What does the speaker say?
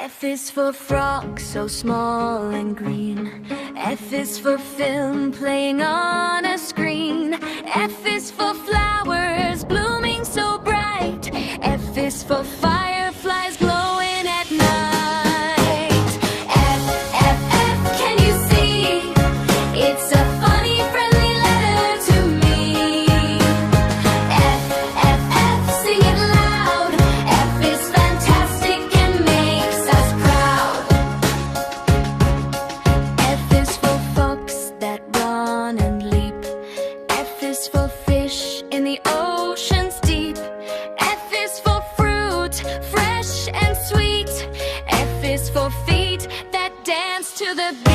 F is for frog, so small and green. F is for film playing on a screen. F is for flowers blooming so bright. F is for fireflies glowing at night. F, F, F, can you see? It's a funny, friendly letter to me. F, F, F, sing it loud. F is fantastic and makes us proud. F is for fox that run and leap. F is for fish in the ocean's deep. F is for fruit, fresh and sweet. F is for feet that dance to the beat.